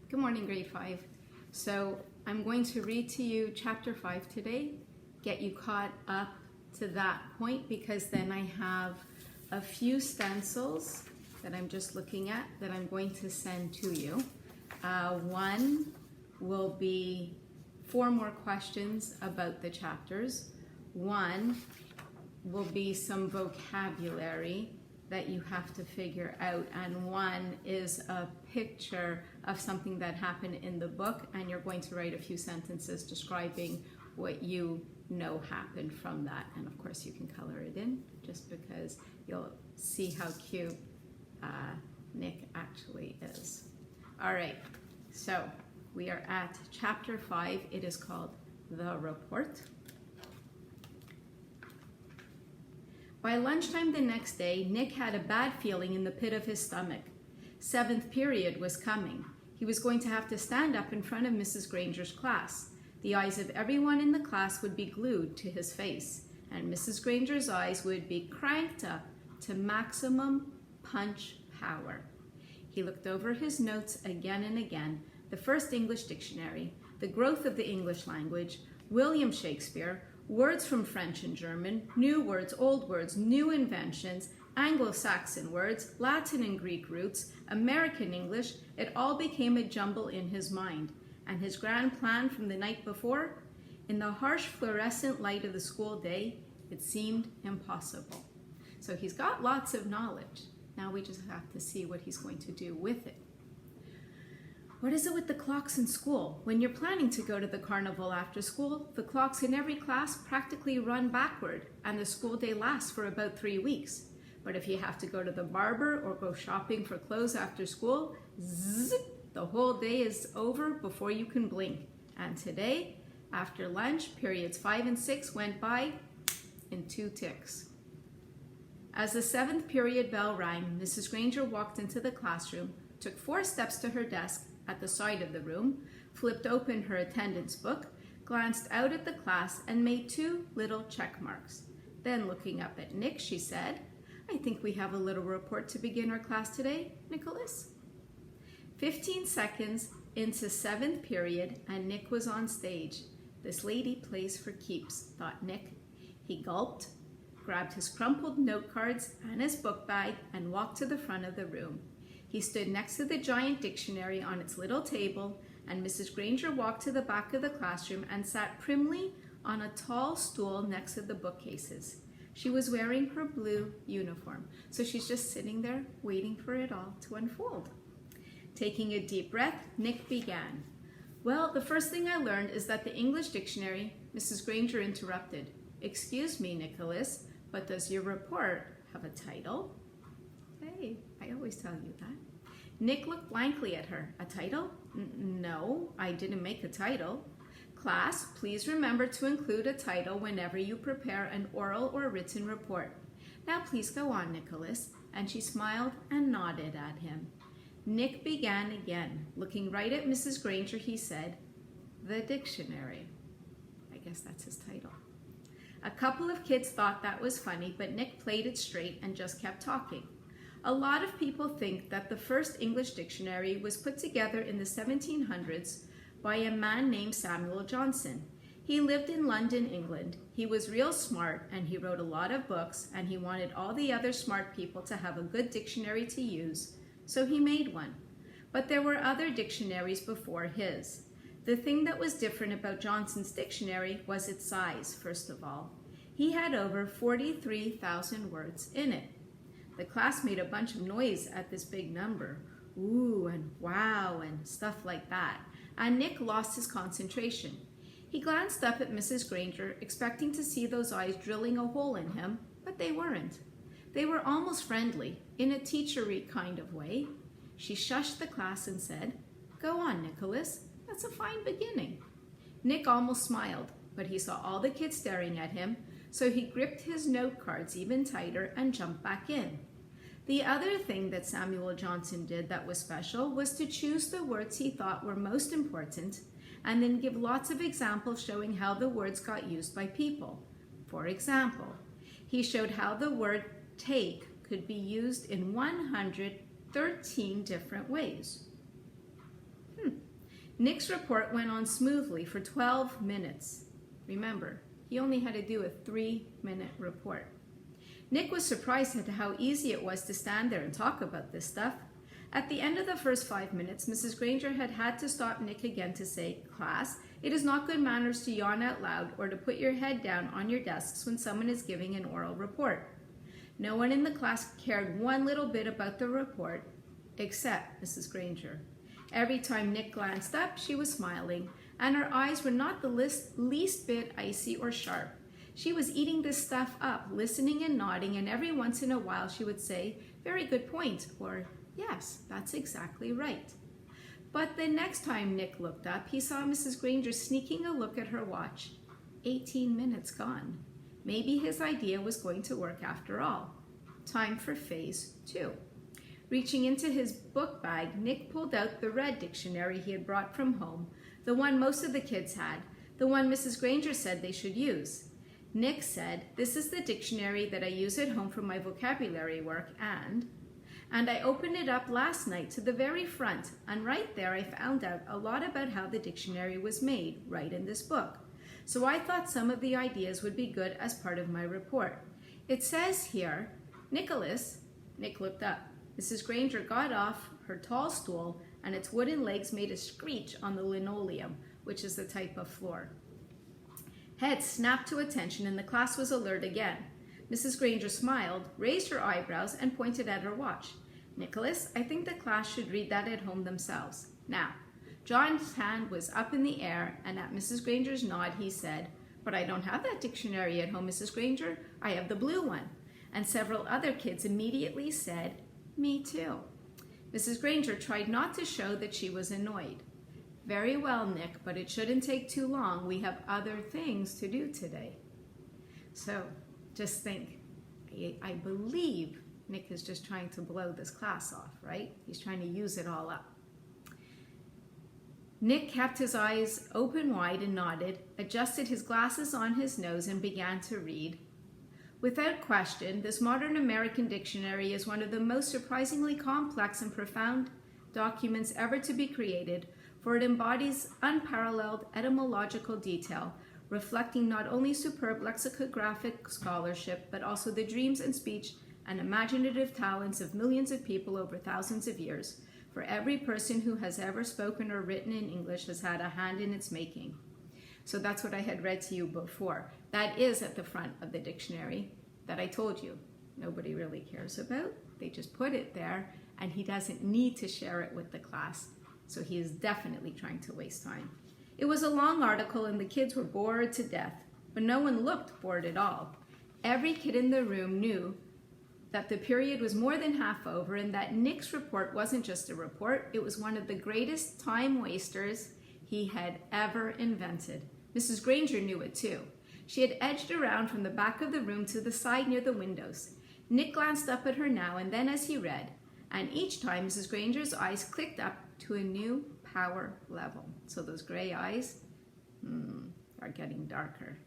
Good morning, grade 5. So I'm going to read to you chapter 5 today, get you caught up to that point, because then I have a few stencils that I'm just looking at that I'm going to send to you. One will be 4 more questions about the chapters. One will be some vocabulary that you have to figure out, and one is a picture of something that happened in the book, and you're going to write a few sentences describing what you know happened from that. And of course you can color it in, just because you'll see how cute Nick actually is. All right, so we are at chapter 5. It is called The Report. By lunchtime the next day, Nick had a bad feeling in the pit of his stomach. 7th period was coming. He was going to have to stand up in front of Mrs. Granger's class. The eyes of everyone in the class would be glued to his face, and Mrs. Granger's eyes would be cranked up to maximum punch power. He looked over his notes again and again: the first English dictionary, the growth of the English language, William Shakespeare, words from French and German, new words, old words, new inventions, Anglo-Saxon words, Latin and Greek roots, American English. It all became a jumble in his mind. And his grand plan from the night before? In the harsh fluorescent light of the school day, it seemed impossible. So he's got lots of knowledge. Now we just have to see what he's going to do with it. What is it with the clocks in school? When you're planning to go to the carnival after school, the clocks in every class practically run backward, and the school day lasts for about 3 weeks. But if you have to go to the barber or go shopping for clothes after school, zip, the whole day is over before you can blink. And today, after lunch, periods 5 and 6 went by in 2 ticks. As the 7th period bell rang, Mrs. Granger walked into the classroom, took 4 steps to her desk at the side of the room, flipped open her attendance book, glanced out at the class, and made 2 little check marks. Then, looking up at Nick, she said, "I think we have a little report to begin our class today, Nicholas." 15 seconds into 7th period, and Nick was on stage. This lady plays for keeps, thought Nick. He gulped, grabbed his crumpled note cards and his book bag, and walked to the front of the room. He stood next to the giant dictionary on its little table, and Mrs. Granger walked to the back of the classroom and sat primly on a tall stool next to the bookcases. She was wearing her blue uniform, so she's just sitting there waiting for it all to unfold. Taking a deep breath, Nick began. "Well, the first thing I learned is that the English dictionary," Mrs. Granger interrupted. "Excuse me, Nicholas, but does your report have a title?" Hey, I always tell you that. Nick looked blankly at her. "A title? No, I didn't make a title." "Class, please remember to include a title whenever you prepare an oral or written report. Now please go on, Nicholas." And she smiled and nodded at him. Nick began again. Looking right at Mrs. Granger, he said, "The dictionary." I guess that's his title. A couple of kids thought that was funny, but Nick played it straight and just kept talking. A lot of people think that the first English dictionary was put together in the 1700s by a man named Samuel Johnson. He lived in London, England. He was real smart, and he wrote a lot of books, and he wanted all the other smart people to have a good dictionary to use, so he made one. But there were other dictionaries before his. The thing that was different about Johnson's dictionary was its size, first of all. He had over 43,000 words in it. The class made a bunch of noise at this big number. Ooh and wow and stuff like that. And Nick lost his concentration. He glanced up at Mrs. Granger, expecting to see those eyes drilling a hole in him, but they weren't. They were almost friendly, in a teachery kind of way. She shushed the class and said, "Go on, Nicholas. That's a fine beginning." Nick almost smiled, but he saw all the kids staring at him, so he gripped his note cards even tighter and jumped back in. The other thing that Samuel Johnson did that was special was to choose the words he thought were most important and then give lots of examples showing how the words got used by people. For example, he showed how the word take could be used in 113 different ways. Nick's report went on smoothly for 12 minutes. Remember, he only had to do a 3-minute report. Nick was surprised at how easy it was to stand there and talk about this stuff. At the end of the first 5 minutes, Mrs. Granger had to stop Nick again to say, "Class, it is not good manners to yawn out loud or to put your head down on your desks when someone is giving an oral report." No one in the class cared one little bit about the report, except Mrs. Granger. Every time Nick glanced up, she was smiling, and her eyes were not the least bit icy or sharp. She was eating this stuff up, listening and nodding, and every once in a while she would say, "Very good point," or "Yes, that's exactly right." But the next time Nick looked up, he saw Mrs. Granger sneaking a look at her watch. 18 minutes gone. Maybe his idea was going to work after all. Time for phase 2. Reaching into his book bag, Nick pulled out the red dictionary he had brought from home, the one most of the kids had, the one Mrs. Granger said they should use. Nick said, "This is the dictionary that I use at home for my vocabulary work, and I opened it up last night to the very front, and right there I found out a lot about how the dictionary was made, right in this book. So I thought some of the ideas would be good as part of my report. It says here, Nicholas," Nick looked up. Mrs. Granger got off her tall stool, and its wooden legs made a screech on the linoleum, which is the type of floor. Heads snapped to attention, and the class was alert again. Mrs. Granger smiled, raised her eyebrows, and pointed at her watch. "Nicholas, I think the class should read that at home themselves. Now." John's hand was up in the air, and at Mrs. Granger's nod, he said, "But I don't have that dictionary at home, Mrs. Granger. I have the blue one." And several other kids immediately said, "Me too." Mrs. Granger tried not to show that she was annoyed. "Very well, Nick, but it shouldn't take too long. We have other things to do today." So, just think, I believe Nick is just trying to blow this class off, right? He's trying to use it all up. Nick kept his eyes open wide and nodded, adjusted his glasses on his nose, and began to read. Without question, this modern American dictionary is one of the most surprisingly complex and profound documents ever to be created, for it embodies unparalleled etymological detail, reflecting not only superb lexicographic scholarship, but also the dreams and speech and imaginative talents of millions of people over thousands of years. For every person who has ever spoken or written in English has had a hand in its making. So that's what I had read to you before. That is at the front of the dictionary that I told you nobody really cares about. They just put it there, and he doesn't need to share it with the class. So he is definitely trying to waste time. It was a long article, and the kids were bored to death, but no one looked bored at all. Every kid in the room knew that the period was more than half over, and that Nick's report wasn't just a report, it was one of the greatest time wasters he had ever invented. Mrs. Granger knew it too. She had edged around from the back of the room to the side near the windows. Nick glanced up at her now and then as he read, and each time Mrs. Granger's eyes clicked up to a new power level. So those gray eyes are getting darker.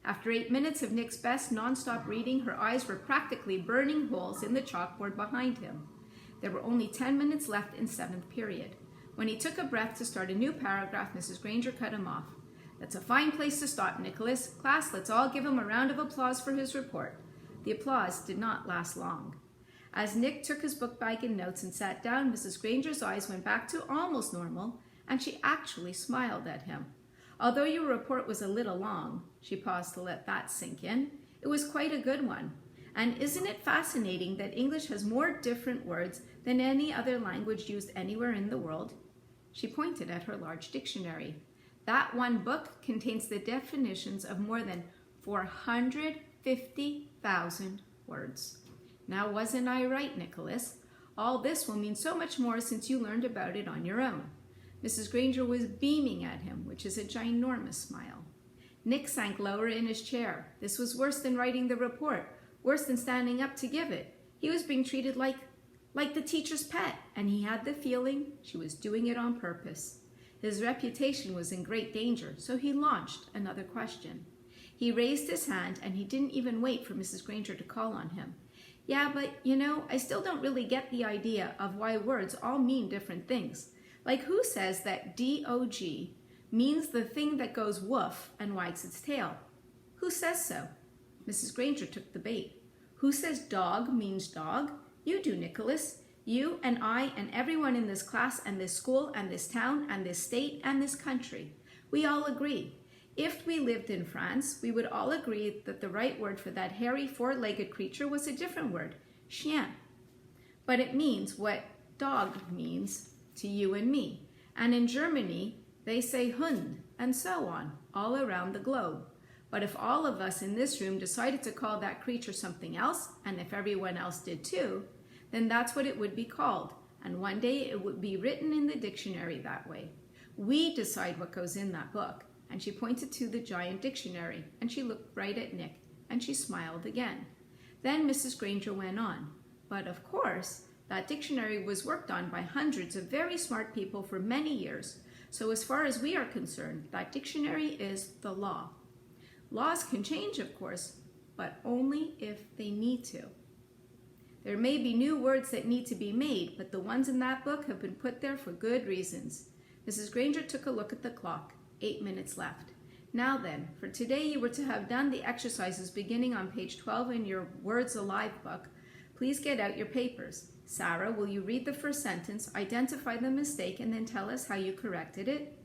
After 8 minutes of Nick's best nonstop reading, her eyes were practically burning holes in the chalkboard behind him. There were only 10 minutes left in 7th period. When he took a breath to start a new paragraph, Mrs. Granger cut him off. "That's a fine place to stop, Nicholas. Class, let's all give him a round of applause for his report." The applause did not last long. As Nick took his book bag and notes and sat down, Mrs. Granger's eyes went back to almost normal, and she actually smiled at him. "Although your report was a little long," she paused to let that sink in, "it was quite a good one. And isn't it fascinating that English has more different words than any other language used anywhere in the world?" She pointed at her large dictionary. "That one book contains the definitions of more than 450,000 words. Now, wasn't I right, Nicholas? All this will mean so much more since you learned about it on your own." Mrs. Granger was beaming at him, which is a ginormous smile. Nick sank lower in his chair. This was worse than writing the report, worse than standing up to give it. He was being treated like the teacher's pet, and he had the feeling she was doing it on purpose. His reputation was in great danger, so he launched another question. He raised his hand, and he didn't even wait for Mrs. Granger to call on him. "Yeah, but I still don't really get the idea of why words all mean different things. Like who says that dog means the thing that goes woof and wags its tail? Who says so? Mrs. Granger took the bait. Who says dog means dog? You do, Nicholas. You and I and everyone in this class and this school and this town and this state and this country. We all agree. If we lived in France, we would all agree that the right word for that hairy four-legged creature was a different word, chien. But it means what dog means to you and me. And in Germany, they say Hund, and so on, all around the globe. But if all of us in this room decided to call that creature something else, and if everyone else did too, then that's what it would be called. And one day it would be written in the dictionary that way. We decide what goes in that book. And she pointed to the giant dictionary, and she looked right at Nick, and she smiled again. Then Mrs. Granger went on. But of course, that dictionary was worked on by hundreds of very smart people for many years. So as far as we are concerned, that dictionary is the law. Laws can change, of course, but only if they need to. There may be new words that need to be made, but the ones in that book have been put there for good reasons. Mrs. Granger took a look at the clock. 8 minutes left. Now then, for today you were to have done the exercises beginning on page 12 in your Words Alive book. Please get out your papers. Sarah, will you read the first sentence, identify the mistake, and then tell us how you corrected it?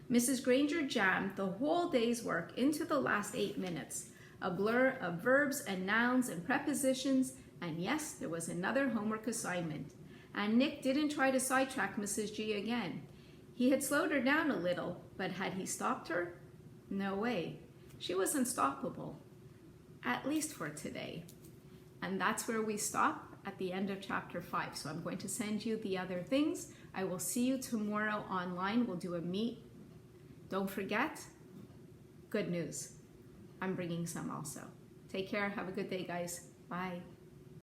Mrs. Granger jammed the whole day's work into the last 8 minutes. A blur of verbs and nouns and prepositions, and yes, there was another homework assignment. And Nick didn't try to sidetrack Mrs. G again. He had slowed her down a little, but had he stopped her? No way. She was unstoppable, at least for today. And that's where we stop at the end of chapter 5. So I'm going to send you the other things. I will see you tomorrow online. We'll do a meet. Don't forget, good news. I'm bringing some also. Take care. Have a good day, guys. Bye.